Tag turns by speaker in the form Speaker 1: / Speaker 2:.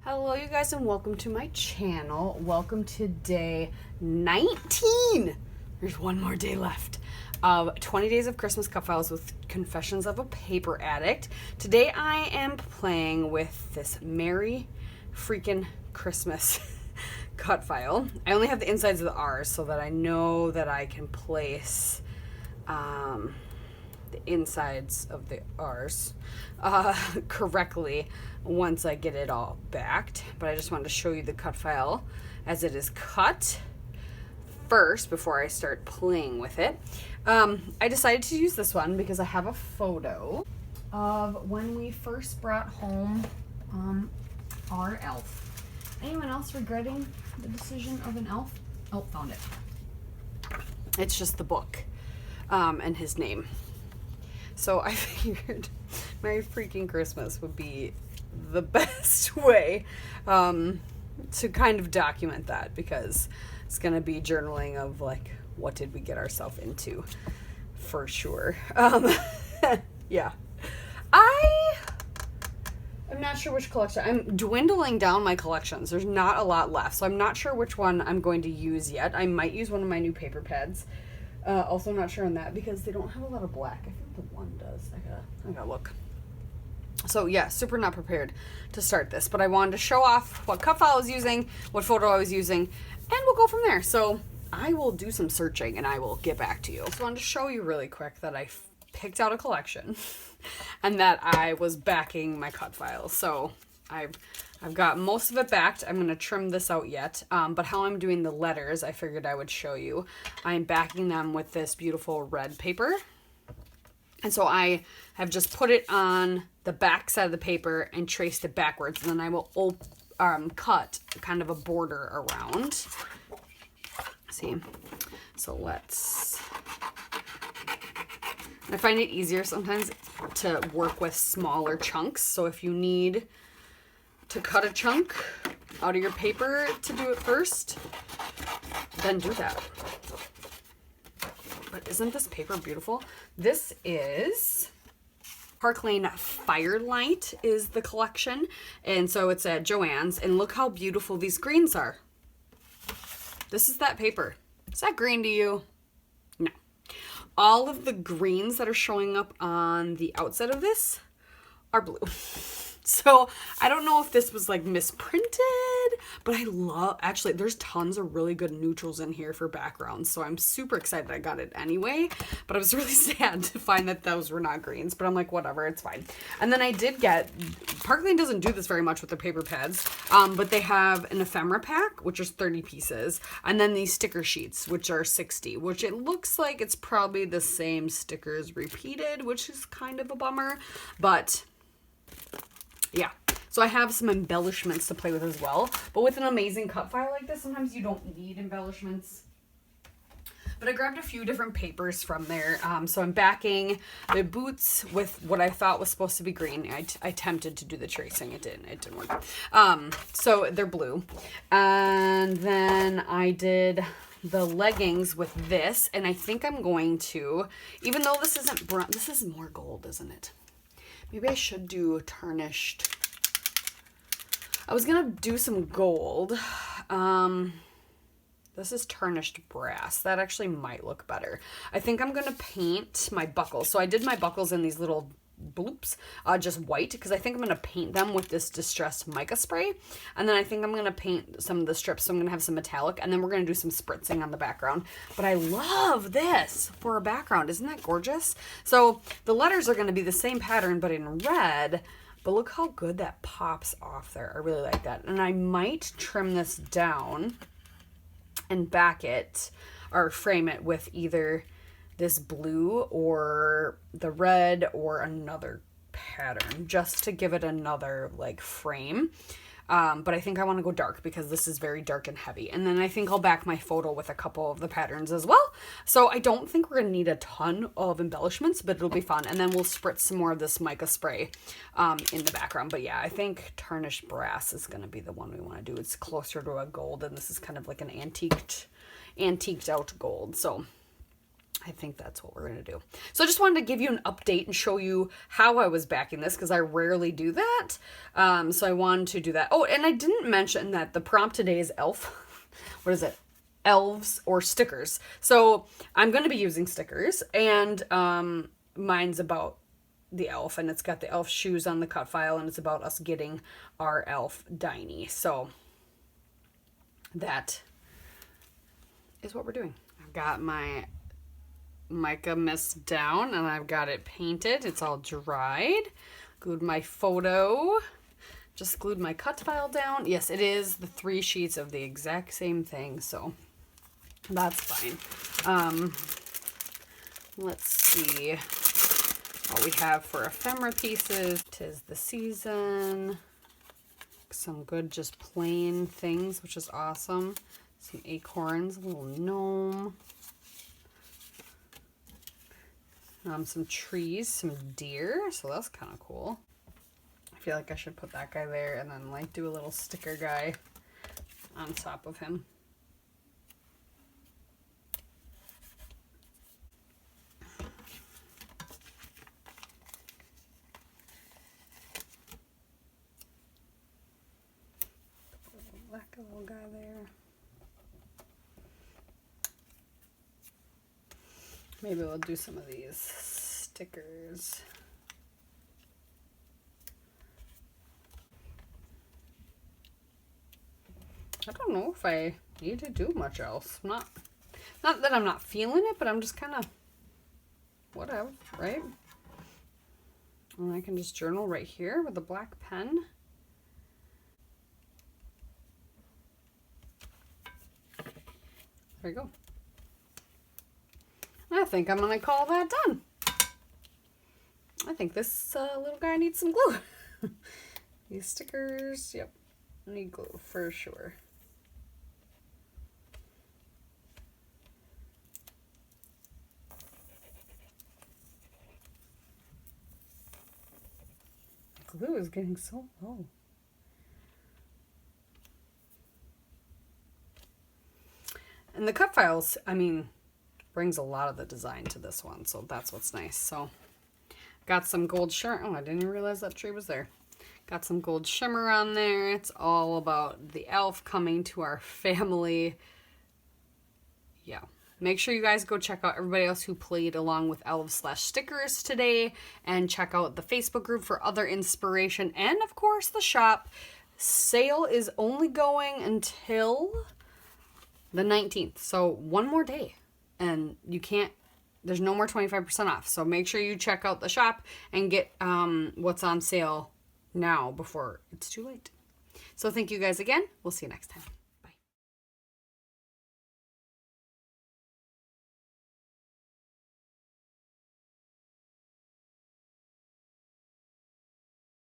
Speaker 1: Hello you guys and welcome to my channel. Welcome to day 19. There's one more day left of 20 days of Christmas Cutfiles with Confessions of a Paper Addict. Today I am playing with this Merry Freaking Christmas cut file. I only have the insides of the R's so that I know that I can place the insides of the R's correctly once I get it all backed. But I just wanted to show you the cut file as it is cut first before I start playing with it. I decided to use this one because I have a photo of when we first brought home our elf. Anyone else regretting the decision of an elf? Oh, found it. It's just the book and his name. So I figured Merry Freaking Christmas would be the best way to kind of document that, because it's going to be journaling of like, what did we get ourselves into for sure. Yeah. I'm not sure which collection. I'm dwindling down my collections. There's not a lot left, so I'm not sure which one I'm going to use yet. I might use one of my new paper pads. Also not sure on that because they don't have a lot of black. I think the one does. I gotta look. So yeah, super not prepared to start this, but I wanted to show off what cut file I was using, what photo I was using, and we'll go from there. So I will do some searching and I will get back to you. Just wanted to show you really quick that I picked out a collection and that I was backing my cut files. So I've got most of it backed. I'm going to trim this out yet. But how I'm doing the letters, I figured I would show you. I'm backing them with this beautiful red paper. And so I have just put it on the back side of the paper and traced it backwards. And then I will cut kind of a border around. See? So let's... I find it easier sometimes to work with smaller chunks. So if you need to cut a chunk out of your paper to do it first, then do that. But isn't this paper beautiful? This is Park Lane Firelight is the collection. And so it's at Joann's. And look how beautiful these greens are. This is that paper. Is that green to you? No. All of the greens that are showing up on the outside of this are blue. So I don't know if this was like misprinted, but I love, actually there's tons of really good neutrals in here for backgrounds. So I'm super excited I got it anyway, but I was really sad to find that those were not greens, but I'm like, whatever, it's fine. And then I did get, Park Lane doesn't do this very much with the paper pads, but they have an ephemera pack, which is 30 pieces. And then these sticker sheets, which are 60, which it looks like it's probably the same stickers repeated, which is kind of a bummer, but yeah, so I have some embellishments to play with as well. But with an amazing cut file like this, sometimes you don't need embellishments. But I grabbed a few different papers from there. So I'm backing the boots with what I thought was supposed to be green. I attempted to do the tracing. It didn't work. So they're blue. And then I did the leggings with this. And I think I'm going to, even though this isn't brown, this is more gold, isn't it? Maybe I should do tarnished. I was going to do some gold. This is tarnished brass. That actually might look better. I think I'm going to paint my buckles. So I did my buckles in these little bloops, just white, because I think I'm going to paint them with this distressed mica spray. And then I think I'm going to paint some of the strips. So I'm going to have some metallic, and then we're going to do some spritzing on the background. But I love this for a background. Isn't that gorgeous? So the letters are going to be the same pattern, but in red. But look how good that pops off there. I really like that. And I might trim this down and back it or frame it with either this blue or the red or another pattern, just to give it another like frame. But I think I want to go dark because this is very dark and heavy. And then I think I'll back my photo with a couple of the patterns as well. So I don't think we're going to need a ton of embellishments, but it'll be fun. And then we'll spritz some more of this mica spray in the background. But yeah, I think tarnished brass is going to be the one we want to do. It's closer to a gold, and this is kind of like an antiqued out gold. So I think that's what we're going to do. So I just wanted to give you an update and show you how I was backing this because I rarely do that. So I wanted to do that. Oh, and I didn't mention that the prompt today is elf. What is it? Elves or stickers. So I'm going to be using stickers, and mine's about the elf, and it's got the elf shoes on the cut file, and it's about us getting our elf Diney. So that is what we're doing. I've got my mica mist down and I've got it painted. It's all dried. Glued my photo. Just glued my cut file down. Yes, it is the 3 sheets of the exact same thing, so that's fine. Let's see what we have for ephemera pieces. 'Tis the season. Some good just plain things, which is awesome. Some acorns, a little gnome. Some trees, some deer, so that's kind of cool. I feel like I should put that guy there and then like do a little sticker guy on top of him. Black little guy there. Maybe we'll do some of these stickers. I don't know if I need to do much else. Not that I'm not feeling it, but I'm just kind of whatever, right? And I can just journal right here with a black pen. There you go. I think I'm going to call that done. I think this little guy needs some glue. These stickers, yep, need glue for sure. Glue is getting so low. And the cut files, I mean, brings a lot of the design to this one, so that's what's nice. So got some gold shimmer. Oh, I didn't even realize that tree was there. Got some gold shimmer on there. It's all about the elf coming to our family. Yeah. Make sure you guys go check out everybody else who played along with Elves/stickers today, and check out the Facebook group for other inspiration, and of course the shop. Sale is only going until the 19th, so one more day, and you can't, there's no more 25% off. So make sure you check out the shop and get what's on sale now before it's too late. So thank you guys again. We'll see you next time.